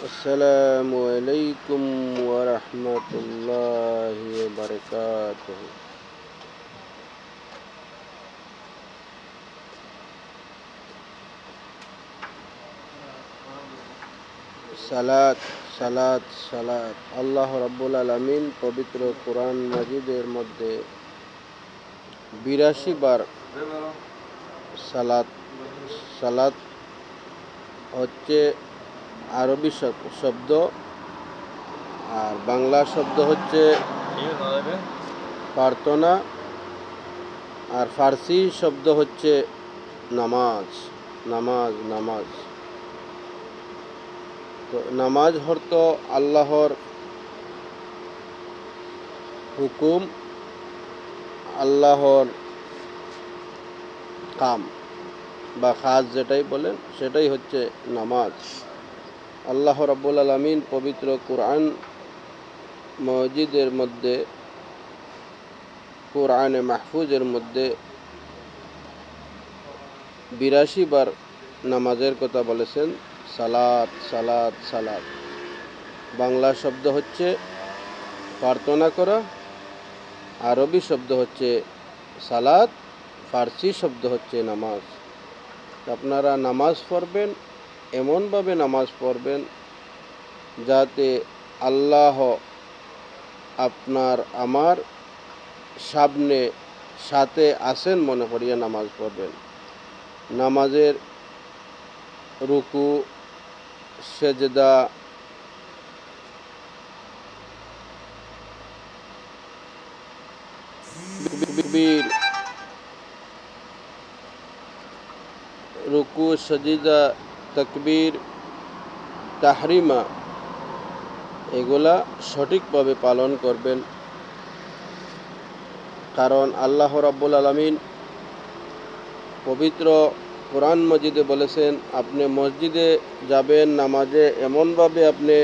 আসসালামু আলাইকুম ওয়া রাহমাতুল্লাহি ওয়া বারাকাতুহু। সালাত সালাত সালাত আল্লাহ রাব্বুল আলামিন পবিত্র কোরআন মাজিদের মধ্যে ৮২ বার সালাত সালাত হচ্ছে আরবি শব্দ, আর বাংলা শব্দ হচ্ছে প্রার্থনা, আর ফার্সি শব্দ হচ্ছে নামাজ। নামাজ নামাজ তো নামাজ অর্থ আল্লাহর হুকুম, আল্লাহর কাম বা কাজ যেটাই বলেন সেটাই হচ্ছে নামাজ। আল্লাহ রাব্বুল আলামিন পবিত্র কোরআন মজিদের মধ্যে, কোরআনে মাহফুজের মধ্যে ৮২ বার নামাজের কথা বলেছেন। সালাত সালাত সালাত বাংলা শব্দ হচ্ছে প্রার্থনা করা, আরবি শব্দ হচ্ছে সালাত, ফার্সি শব্দ হচ্ছে নামাজ। আপনারা নামাজ পড়বেন, এমনভাবে নামাজ পড়বেন যাতে আল্লাহ আপনার আমার সাথে আছেন মনে করিয়া নামাজ পড়বেন। নামাজের রুকু, সেজদা, রুকু, সজিদা, তাকবীর, তাহরিমা এগুলা সঠিকভাবে পালন করবেন। কারণ আল্লাহ রাব্বুল আলামিন পবিত্র কোরআন মজিদে বলেছেন, আপনি মসজিদে যাবেন, নামাজে এমনভাবে আপনি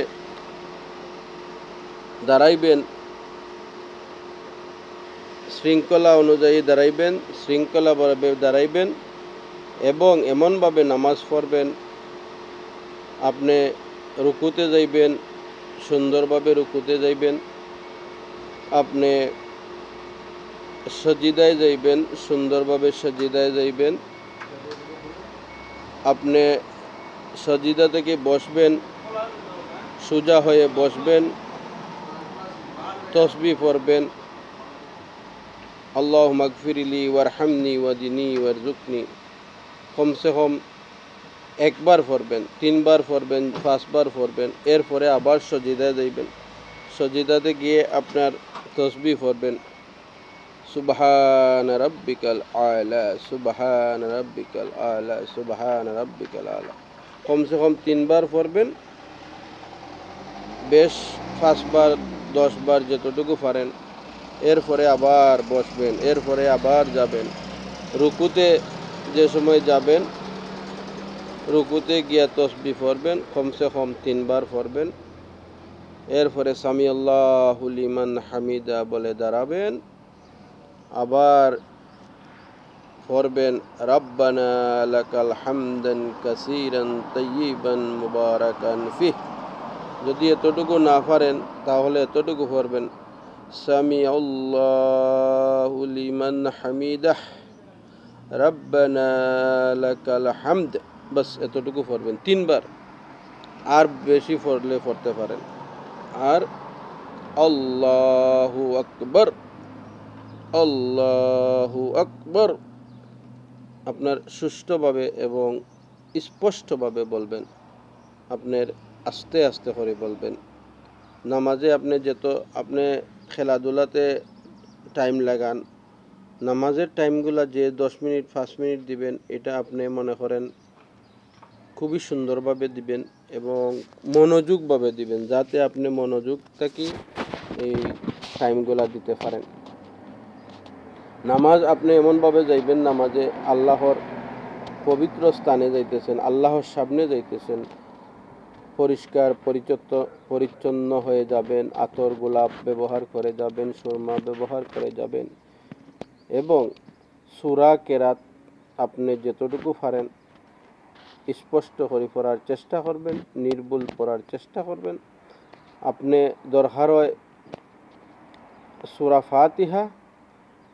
দাঁড়াইবেন, শৃঙ্খলা অনুযায়ী দাঁড়াইবেন, শৃঙ্খলাভাবে দাঁড়াইবেন এবং এমনভাবে নামাজ পড়বেন, আপনি রুকুতে যাইবেন, সুন্দরভাবে রুকুতে যাইবেন, আপনি সজিদায় যাইবেন, সুন্দরভাবে সজিদায় যাইবেন, আপনি সজিদা থেকে বসবেন, সোজা হয়ে বসবেন, তসবিহ পড়বেন, আল্লাহুম্মা গফিরলি ওয়ারহামনি ওয়াহদিনি ওয়ারযুকনি, কমসে কম একবার পড়বেন, 3 বার পড়বেন, 5 বার পড়বেন। এরপরে আবার সজিদায় যাইবেন, সজিদাতে গিয়ে আপনার তসবিহ পড়বেন, সুবহান রাব্বিকাল আলা, সুবহান রাব্বিকাল আলা, সুবহান রাব্বিকাল আলা। কমসে কম 3 বার পড়বেন, বেশ 5 বার 10 বার যতটুকু পারেন। এরপরে আবার বসবেন, এরপরে আবার যাবেন রুকুতে। যে সময় যাবেন রুকুতে গিয়া তসবিহ পড়বেন, কমসে কম 3 বার পড়বেন। এরপরে সামি আল্লাহু লিমান হামিদা বলে দাঁড়াবেন, আবার পড়বেন রাব্বানা লাকাল হামদান কাসীরান তাইয়িবান মুবারাকান ফিহ। যদি এতটুকু না পারেন তাহলে এতটুকু পড়বেন সামি আল্লাহু লিমান হামিদাহ রাব্বানা লাকাল হামদ। বাস এতটুকু পড়বেন 3 বার, আর বেশি পড়লে পড়তে পারেন। আর আল্লাহু আকবার, আল্লাহু আকবার আপনার সুষ্ঠুভাবে এবং স্পষ্টভাবে বলবেন, আপনার আস্তে আস্তে করে বলবেন। নামাজে আপনি খেলাধুলাতে টাইম লাগান, নামাজের টাইমগুলো যে 10 মিনিট 5 মিনিট দিবেন, এটা আপনি মনে করেন খুবই সুন্দরভাবে দিবেন এবং মনোযোগভাবে দিবেন, যাতে আপনি মনোযোগ থাকি এই টাইমগুলো দিতে পারেন। নামাজ আপনি এমনভাবে যাইবেন, নামাজে আল্লাহর পবিত্র স্থানে যাইতেছেন, আল্লাহর সামনে যাইতেছেন, পরিষ্কার পরিচ্ছন্ন হয়ে যাবেন, আতর গোলাপ ব্যবহার করে যাবেন, সুরমা ব্যবহার করে যাবেন এবং সূরা কেরাত আপনি যতটুকু পারেন স্পষ্ট করে পড়ার চেষ্টা করবেন, নির্ভুল পড়ার চেষ্টা করবেন। আপনি দরকার হয় সূরা ফাতিহা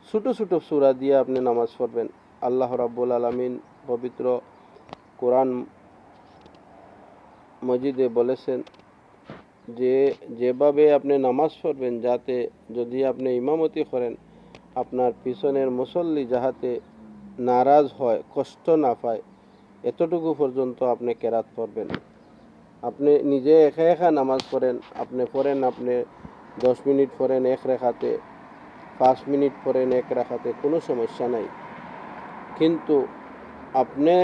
ছোট ছোট সূরা দিয়ে আপনি নামাজ পড়বেন। আল্লাহ রাব্বুল আলামিন পবিত্র কোরআন মজিদে বলেছেন যে যেভাবে আপনি নামাজ পড়বেন, যাতে যদি আপনি ইমামতি করেন আপনার পিছনের মুসল্লি যাহাতে নারাজ হয়, কষ্ট না পায়, এতটুকু পর্যন্ত আপনি কেরাত পড়বেন। আপনি নিজে একা একা নামাজ পড়েন, আপনি 10 মিনিট পড়েন এক রেখাতে, 5 মিনিট পড়েন এক রেখাতে, কোনো সমস্যা নাই। কিন্তু আপনি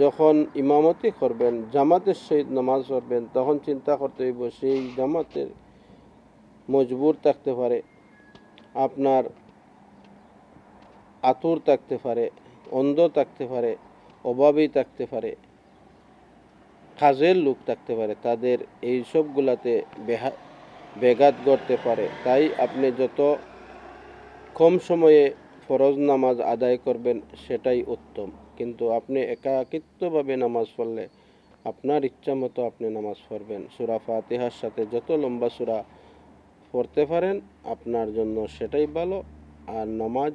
যখন ইমামতি করবেন, জামাতের সহিত নামাজ পড়বেন, তখন চিন্তা করতে হইব সেই জামাতের মজবুর থাকতে পারে, আপনার আতুর থাকতে পারে, অন্ধ থাকতে পারে, অভাবী থাকতে পারে, কাজের লোক থাকতে পারে, তাদের এই সবগুলাতে ব্যাঘাত ঘটতে পারে। তাই আপনি যত কম সময়ে ফরজ নামাজ আদায় করবেন সেটাই উত্তম। কিন্তু আপনি একাকিত্বভাবে নামাজ পড়লে আপনার ইচ্ছা মতো আপনি নামাজ পড়বেন। সূরা ফাতিহার সাথে যত লম্বা সূরা পড়তে পারেন আপনার জন্য সেটাই ভালো। আর নামাজ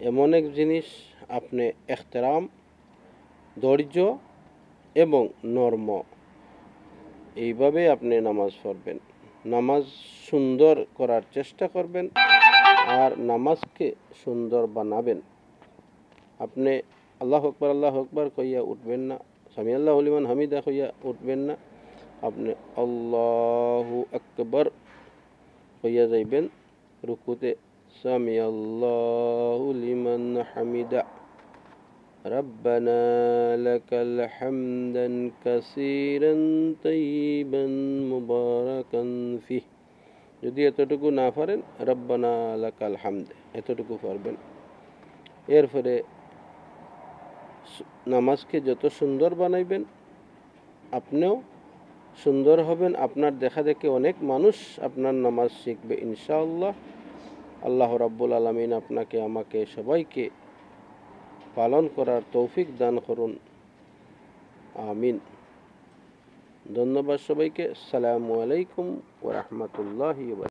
এমন এক জিনিস, আপনি এহতেরাম, ধৈর্য এবং নর্ম, এইভাবে আপনি নামাজ পড়বেন। নামাজ সুন্দর করার চেষ্টা করবেন আর নামাজকে সুন্দর বানাবেন। আপনি আল্লাহু আকবার কইয়া উঠবেন না, সামি আল্লাহু লিমান হামিদা কইয়া উঠবেন না, আপনি আল্লাহু আকবার কইয়া যাইবেন রুকুতে, সামি আল্লাহু লিমান হামিদা রব্বানা লাকাল হামদান কাসীরান তাইয়িবান মুবারাকান ফিহ। যদি এতটুকু না পারেন, রব্বানা লাকাল হামদ এতটুকু পারবেন। এরপরে নামাজকে যত সুন্দর বানাইবেন আপনিও সুন্দর হবেন। আপনার দেখা দেখে অনেক মানুষ আপনার নামাজ শিখবে ইনশাআল্লাহ। আল্লাহ রাব্বুল আলামিন আপনাকে, আমাকে, সবাইকে পালন করার তৌফিক দান করুন, আমিন। ধন্যবাদ সবাইকে। আসসালামু আলাইকুম ওয়া রাহমাতুল্লাহি ওয়া বারাকাতুহু।